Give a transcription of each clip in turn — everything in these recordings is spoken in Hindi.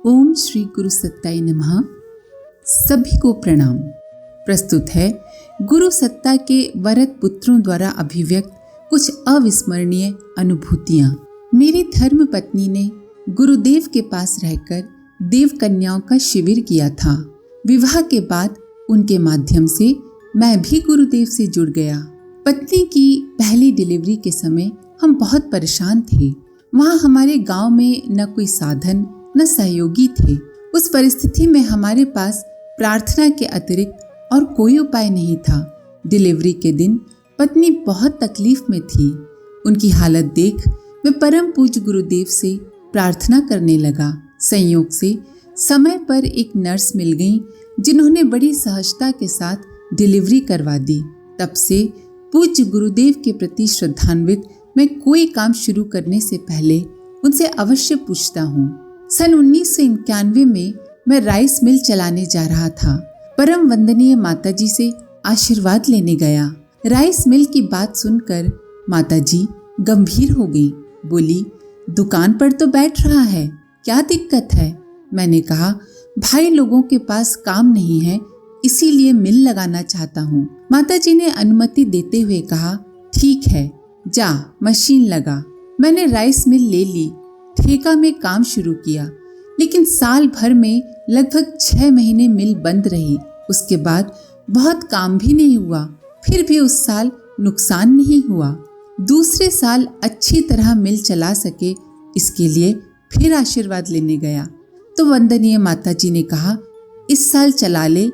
ओम श्री गुरु सत्ताय नमः। सभी को प्रणाम। प्रस्तुत है गुरु सत्ता के वरद पुत्रों द्वारा अभिव्यक्त कुछ अविस्मरणीय अनुभूतियाँ। मेरी धर्म पत्नी ने गुरुदेव के पास रहकर देव कन्याओं का शिविर किया था। विवाह के बाद उनके माध्यम से मैं भी गुरुदेव से जुड़ गया। पत्नी की पहली डिलीवरी के समय हम बहुत परेशान थे। वहाँ हमारे गांव में न कोई साधन न सहयोगी थे। उस परिस्थिति में हमारे पास प्रार्थना के अतिरिक्त और कोई उपाय नहीं था। डिलीवरी के दिन पत्नी बहुत तकलीफ में थी। उनकी हालत देख मैं परम पूज्य गुरुदेव से प्रार्थना करने लगा। संयोग से समय पर एक नर्स मिल गई जिन्होंने बड़ी सहजता के साथ डिलीवरी करवा दी। तब से पूज्य गुरुदेव के प्रति श्रद्धान्वित मैं कोई काम शुरू करने से पहले उनसे अवश्य पूछता हूँ। सन 1991 में मैं राइस मिल चलाने जा रहा था। परम वंदनीय माताजी से आशीर्वाद लेने गया। राइस मिल की बात सुनकर माताजी गंभीर हो गई। बोली, दुकान पर तो बैठ रहा है, क्या दिक्कत है? मैंने कहा, भाई लोगों के पास काम नहीं है, इसीलिए मिल लगाना चाहता हूँ। माताजी ने अनुमति देते हुए कहा, ठीक है, जा मशीन लगा। मैंने राइस मिल ले ली, ठेका में काम शुरू किया, लेकिन साल भर में लगभग 6 महीने मिल बंद रही। उसके बाद बहुत काम भी नहीं हुआ, फिर भी उस साल नुकसान नहीं हुआ। दूसरे साल अच्छी तरह मिल चला सके, इसके लिए फिर आशीर्वाद लेने गया तो वंदनीय माताजी ने कहा, इस साल चला ले,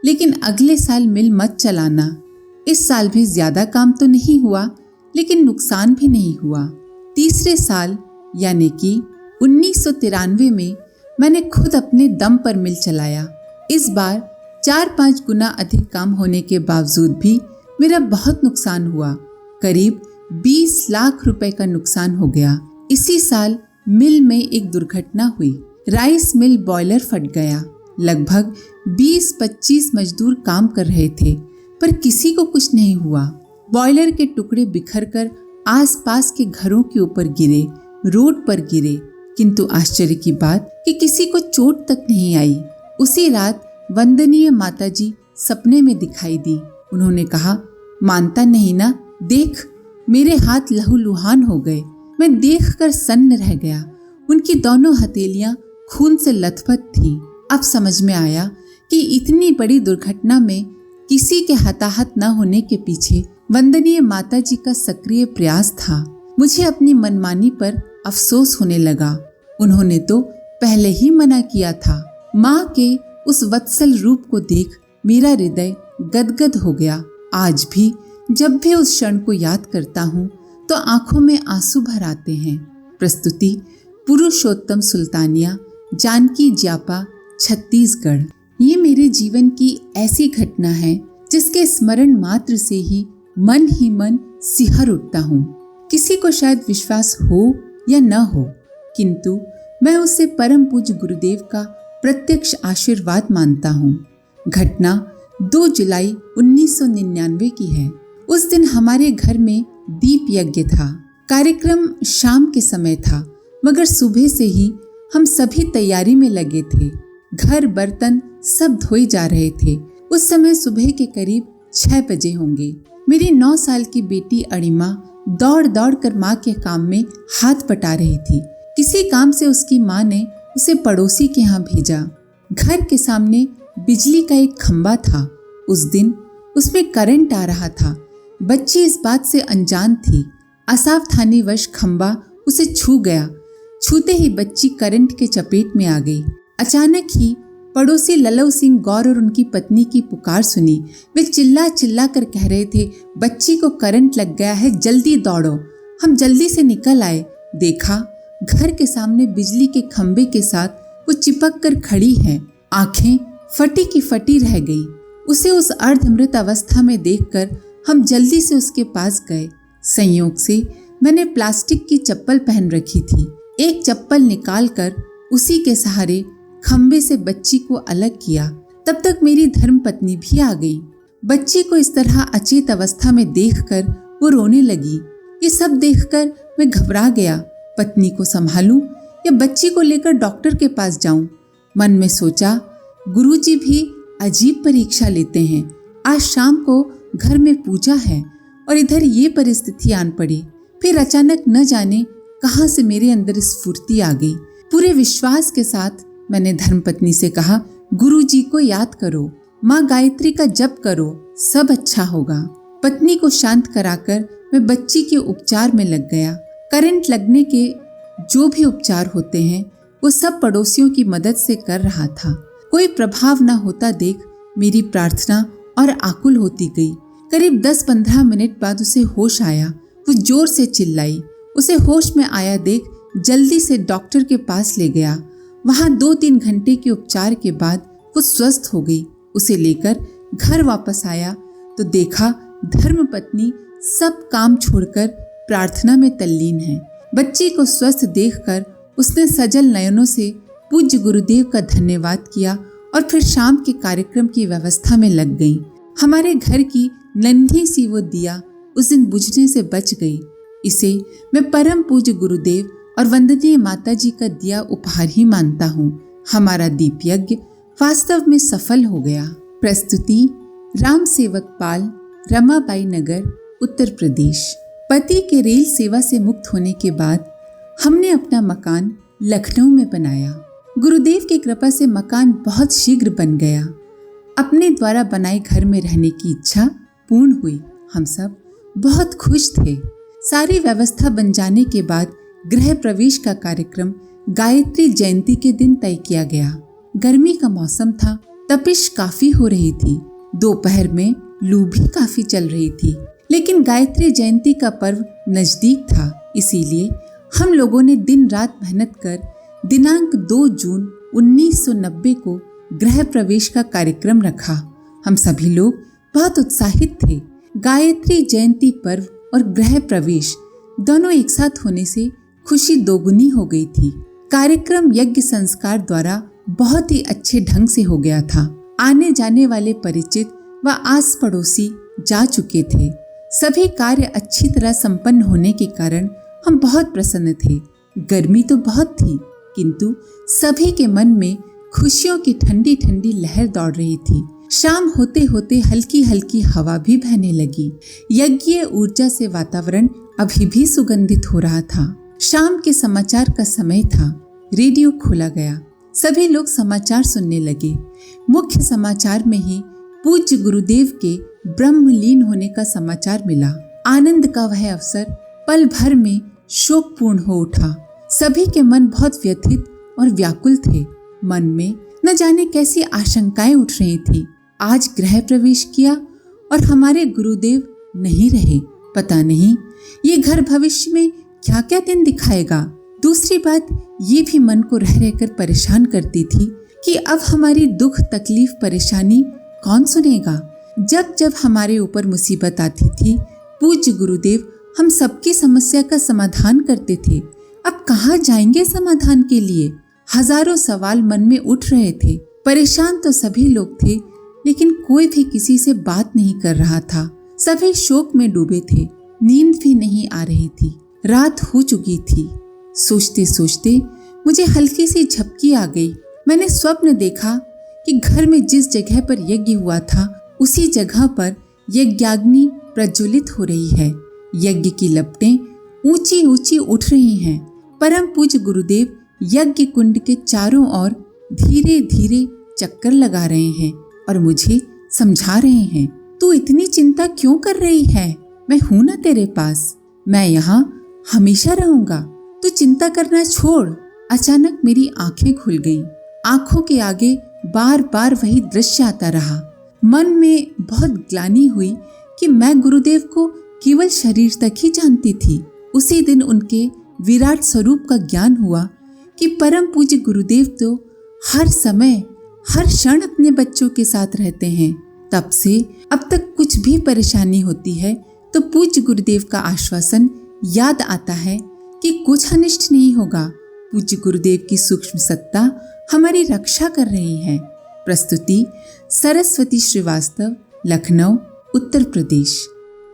लेकिन अगले साल मिल मत चलाना। इस साल भी ज्यादा काम तो नहीं हुआ, लेकिन नुकसान भी नहीं हुआ। तीसरे साल यानी कि 1993 में मैंने खुद अपने दम पर मिल चलाया। इस बार 4-5 गुना अधिक काम होने के बावजूद भी मेरा बहुत नुकसान हुआ। करीब 20 लाख रुपए का नुकसान हो गया। इसी साल मिल में एक दुर्घटना हुई। राइस मिल बॉयलर फट गया। लगभग 20-25 मजदूर काम कर रहे थे, पर किसी को कुछ नहीं हुआ। बॉयलर के टुकड़े बिखरकर आसपास के घरों के ऊपर गिरे, रोड पर गिरे, किंतु आश्चर्य की बात कि किसी को चोट तक नहीं आई। उसी रात वंदनीय माताजी सपने में दिखाई दी। उन्होंने कहा, मानता नहीं ना, देख मेरे हाथ लहूलुहान हो गए। मैं देखकर सन्न रह गया। उनकी दोनों हथेलियां खून से लथपथ थीं। अब समझ में आया कि इतनी बड़ी दुर्घटना में किसी के हताहत न होने के पीछे वंदनीय माताजी का सक्रिय प्रयास था। मुझे अपनी मनमानी पर अफसोस होने लगा। उन्होंने तो पहले ही मना किया था। माँ के उस वत्सल रूप को देख मेरा हृदय गदगद हो गया। आज भी जब भी उस क्षण को याद करता हूँ तो आंखों में आंसू भर आते हैं। प्रस्तुति पुरुषोत्तम सुल्तानिया, जानकी ज्यापा, छत्तीसगढ़। ये मेरे जीवन की ऐसी घटना है जिसके स्मरण मात्र से ही मन सिहर उठता हूँ। किसी को शायद विश्वास हो या न हो, किंतु मैं उसे परम पूज्य गुरुदेव का प्रत्यक्ष आशीर्वाद मानता हूँ। घटना 2 जुलाई 1999 की है। उस दिन हमारे घर में दीप यज्ञ था। कार्यक्रम शाम के समय था, मगर सुबह से ही हम सभी तैयारी में लगे थे। घर बर्तन सब धोए जा रहे थे। उस समय सुबह के करीब 6 बजे होंगे। मेरी 9 साल की बेटी अणिमा दौड़ दौड़ कर माँ के काम में हाथ बटा रही थी। किसी काम से उसकी माँ ने उसे पड़ोसी के यहाँ भेजा। घर के सामने बिजली का एक खंबा था। उस दिन उसमें करंट आ रहा था। बच्ची इस बात से अनजान थी। असावधानीवश खंबा उसे छू गया। छूते ही बच्ची करंट के चपेट में आ गई। अचानक ही पड़ोसी लल्लू सिंह गौर और उनकी पत्नी की पुकार सुनी। वे चिल्ला चिल्ला कर कह रहे थे, बच्ची को करंट लग गया है, जल्दी दौड़ो। हम जल्दी से निकल आए। देखा घर के सामने बिजली के खंबे के साथ वो चिपक कर खड़ी है। आंखें फटी की फटी रह गई। उसे उस अर्धमृत अवस्था में देखकर हम जल्दी से उसके पास गए। संयोग से मैंने प्लास्टिक की चप्पल पहन रखी थी। एक चप्पल निकालकर उसी के सहारे खंबे से बच्ची को अलग किया। तब तक मेरी धर्मपत्नी भी आ गई। बच्ची को इस तरह अचेत अवस्था में देखकर वो रोने लगी। ये सब देखकर मैं घबरा गया। पत्नी को संभालूं या बच्ची को लेकर डॉक्टर के पास जाऊं? मन में सोचा, गुरुजी भी अजीब परीक्षा लेते हैं। आज शाम को घर में पूजा है और इधर ये परिस्थिति आन पड़ी। फिर अचानक न जाने कहां से मेरे अंदर स्फूर्ति आ गई। पूरे विश्वास के साथ मैंने धर्मपत्नी से कहा, गुरुजी को याद करो, माँ गायत्री का जप करो, सब अच्छा होगा। पत्नी को शांत कराकर मैं बच्ची के उपचार में लग गया। करंट लगने के जो भी उपचार होते हैं वो सब पड़ोसियों की मदद से कर रहा था। कोई प्रभाव न होता देख मेरी प्रार्थना और आकुल होती गई। करीब 10-15 मिनट बाद उसे होश आया। वो जोर से चिल्लाई। उसे होश में आया देख जल्दी से डॉक्टर के पास ले गया। वहाँ 2-3 घंटे के उपचार के बाद वो स्वस्थ हो गई। उसे लेकर घर वापस आया तो देखा धर्मपत्नी सब काम छोड़कर प्रार्थना में तल्लीन है। बच्ची को स्वस्थ देखकर उसने सजल नयनों से पूज्य गुरुदेव का धन्यवाद किया और फिर शाम के कार्यक्रम की व्यवस्था में लग गई। हमारे घर की नन्ही सी वो दिया उस दिन बुझने से बच गई। इसे मैं परम पूज्य गुरुदेव और वंदनीय माता जी का दिया उपहार ही मानता हूँ। हमारा दीप यज्ञ वास्तव में सफल हो गया। प्रस्तुति राम सेवक पाल, रमाबाई नगर, उत्तर प्रदेश। पति के रेल सेवा से मुक्त होने के बाद हमने अपना मकान लखनऊ में बनाया। गुरुदेव की कृपा से मकान बहुत शीघ्र बन गया। अपने द्वारा बनाए घर में रहने की इच्छा पूर्ण हुई। हम सब बहुत खुश थे। सारी व्यवस्था बन जाने के बाद गृह प्रवेश का कार्यक्रम गायत्री जयंती के दिन तय किया गया। गर्मी का मौसम था, तपिश काफी हो रही थी। दोपहर में लू भी काफी चल रही थी, लेकिन गायत्री जयंती का पर्व नजदीक था, इसीलिए हम लोगों ने दिन रात मेहनत कर दिनांक 2 जून 1990 को गृह प्रवेश का कार्यक्रम रखा। हम सभी लोग बहुत उत्साहित थे। गायत्री जयंती पर्व और गृह प्रवेश दोनों एक साथ होने से खुशी दोगुनी हो गई थी। कार्यक्रम यज्ञ संस्कार द्वारा बहुत ही अच्छे ढंग से हो गया था। आने जाने वाले परिचित व आस पड़ोसी जा चुके थे। सभी कार्य अच्छी तरह संपन्न होने के कारण हम बहुत प्रसन्न थे। गर्मी तो बहुत थी, किंतु सभी के मन में खुशियों की ठंडी ठंडी लहर दौड़ रही थी। शाम होते होते हल्की हल्की हवा भी बहने लगी। यज्ञीय ऊर्जा से वातावरण अभी भी सुगंधित हो रहा था। शाम के समाचार का समय था। रेडियो खोला गया। सभी लोग समाचार सुनने लगे। मुख्य समाचार में ही पूज्य गुरुदेव के ब्रह्मलीन होने का समाचार मिला। आनंद का वह अवसर पल भर में शोकपूर्ण हो उठा। सभी के मन बहुत व्यथित और व्याकुल थे। मन में न जाने कैसी आशंकाएं उठ रही थी। आज गृह प्रवेश किया और हमारे गुरुदेव नहीं रहे। पता नहीं ये घर भविष्य में क्या क्या दिन दिखाएगा। दूसरी बात ये भी मन को रह रहकर परेशान करती थी कि अब हमारी दुख तकलीफ परेशानी कौन सुनेगा। जब जब हमारे ऊपर मुसीबत आती थी, पूज्य गुरुदेव हम सबकी समस्या का समाधान करते थे। अब कहाँ जाएंगे समाधान के लिए। हजारों सवाल मन में उठ रहे थे। परेशान तो सभी लोग थे, लेकिन कोई भी किसी से बात नहीं कर रहा था। सभी शोक में डूबे थे। नींद भी नहीं आ रही थी। रात हो चुकी थी। सोचते सोचते मुझे हल्की सी झपकी आ गई। मैंने स्वप्न देखा कि घर में जिस जगह पर यज्ञ हुआ था उसी जगह पर यज्ञाग्नि प्रज्वलित हो रही है। यज्ञ की लपटें ऊंची ऊंची उठ रही हैं। परम पूज्य गुरुदेव यज्ञ कुंड के चारों ओर धीरे धीरे चक्कर लगा रहे हैं और मुझे समझा रहे हैं, तू इतनी चिंता क्यों कर रही है? मैं हूं ना तेरे पास। मैं यहाँ हमेशा रहूंगा। तू चिंता करना छोड़। अचानक मेरी आंखें खुल गईं। आंखों के आगे बार बार वही दृश्य आता रहा। मन में बहुत ग्लानि हुई कि मैं गुरुदेव को केवल शरीर तक ही जानती थी। उसी दिन उनके विराट स्वरूप का ज्ञान हुआ कि परम पूज्य गुरुदेव तो हर समय हर क्षण अपने बच्चों के साथ रहते हैं। तब से अब तक कुछ भी परेशानी होती है तो पूज्य गुरुदेव का आश्वासन याद आता है कि कुछ अनिष्ट नहीं होगा। पूज्य गुरुदेव की सूक्ष्म सत्ता हमारी रक्षा कर रही है। प्रस्तुति सरस्वती श्रीवास्तव, लखनऊ, उत्तर प्रदेश।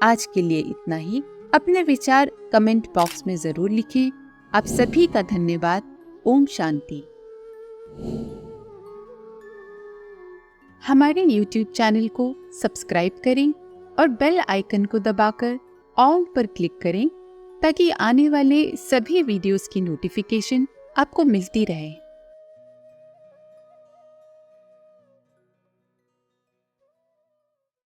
आज के लिए इतना ही। अपने विचार कमेंट बॉक्स में जरूर लिखें। आप सभी का धन्यवाद। ओम शांति। हमारे YouTube चैनल को सब्सक्राइब करें और बेल आइकन को दबाकर ऑल पर क्लिक करें ताकि आने वाले सभी वीडियोस की नोटिफिकेशन आपको मिलती रहे।